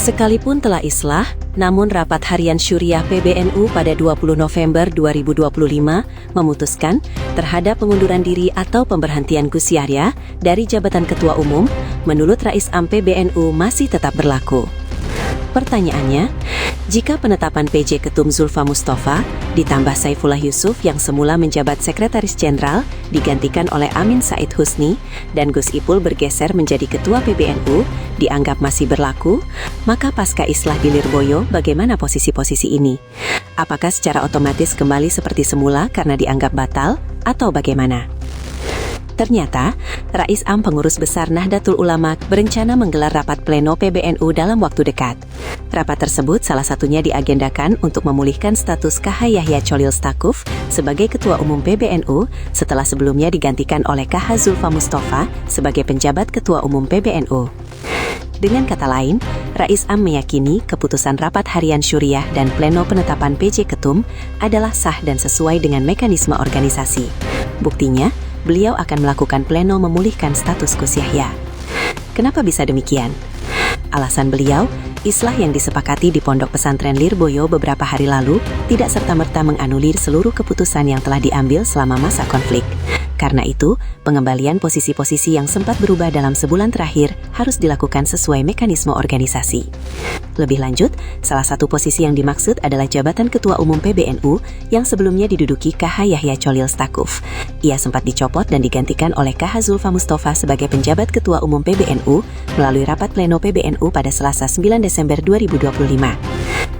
Sekalipun telah islah, namun rapat harian Syuriah PBNU pada 20 November 2025 memutuskan terhadap pengunduran diri atau pemberhentian Gus Yahya dari jabatan Ketua Umum, menurut Rais Am PBNU masih tetap berlaku. Pertanyaannya, jika penetapan PJ Ketum Zulfa Mustafa ditambah Saifullah Yusuf yang semula menjabat Sekretaris Jenderal digantikan oleh Amin Said Husni dan Gus Ipul bergeser menjadi Ketua PBNU dianggap masih berlaku, maka pasca islah di Lirboyo bagaimana posisi-posisi ini? Apakah secara otomatis kembali seperti semula karena dianggap batal atau bagaimana? Ternyata, Rais Am Pengurus Besar Nahdlatul Ulama berencana menggelar rapat pleno PBNU dalam waktu dekat. Rapat tersebut salah satunya diagendakan untuk memulihkan status KH Yahya Cholil Stakuf sebagai Ketua Umum PBNU setelah sebelumnya digantikan oleh KH Zulfa Mustafa sebagai penjabat Ketua Umum PBNU. Dengan kata lain, Rais Am meyakini keputusan rapat harian Syuriah dan pleno penetapan PJ Ketum adalah sah dan sesuai dengan mekanisme organisasi. Buktinya, beliau akan melakukan pleno memulihkan status Gus Yahya. Kenapa bisa demikian? Alasan beliau, islah yang disepakati di Pondok Pesantren Lirboyo beberapa hari lalu tidak serta-merta menganulir seluruh keputusan yang telah diambil selama masa konflik. Karena itu, pengembalian posisi-posisi yang sempat berubah dalam sebulan terakhir harus dilakukan sesuai mekanisme organisasi. Lebih lanjut, salah satu posisi yang dimaksud adalah jabatan Ketua Umum PBNU yang sebelumnya diduduki KH Yahya Cholil Stakuf. Ia sempat dicopot dan digantikan oleh KH Zulfa Mustafa sebagai penjabat Ketua Umum PBNU melalui rapat pleno PBNU pada Selasa 9 Desember 2025.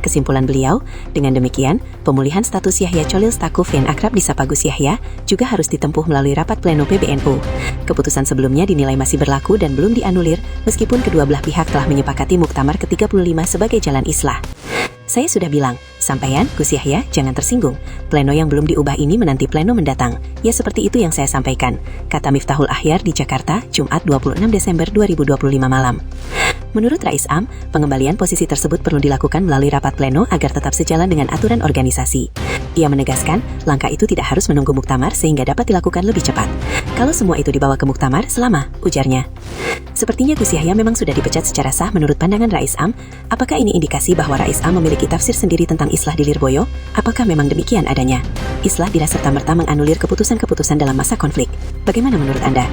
Kesimpulan beliau, dengan demikian, pemulihan status Yahya Cholil Stakuf yang akrab disapa Gus Yahya juga harus ditempuh melalui rapat pleno PBNU. Keputusan sebelumnya dinilai masih berlaku dan belum dianulir, meskipun kedua belah pihak telah menyepakati Muktamar ke-35 sebagai jalan islah. Saya sudah bilang, sampaian Gus Yahya jangan tersinggung. Pleno yang belum diubah ini menanti pleno mendatang. Ya seperti itu yang saya sampaikan, kata Miftahul Ahyar di Jakarta, Jumat 26 Desember 2025 malam. Menurut Rais Am, pengembalian posisi tersebut perlu dilakukan melalui rapat pleno agar tetap sejalan dengan aturan organisasi. Ia menegaskan, langkah itu tidak harus menunggu muktamar sehingga dapat dilakukan lebih cepat. Kalau semua itu dibawa ke muktamar, selama, ujarnya. Sepertinya Gus Yahya memang sudah dipecat secara sah menurut pandangan Rais Am. Apakah ini indikasi bahwa Rais Am memiliki tafsir sendiri tentang islah di Lirboyo? Apakah memang demikian adanya? Islah tidak serta-merta menganulir keputusan-keputusan dalam masa konflik. Bagaimana menurut Anda?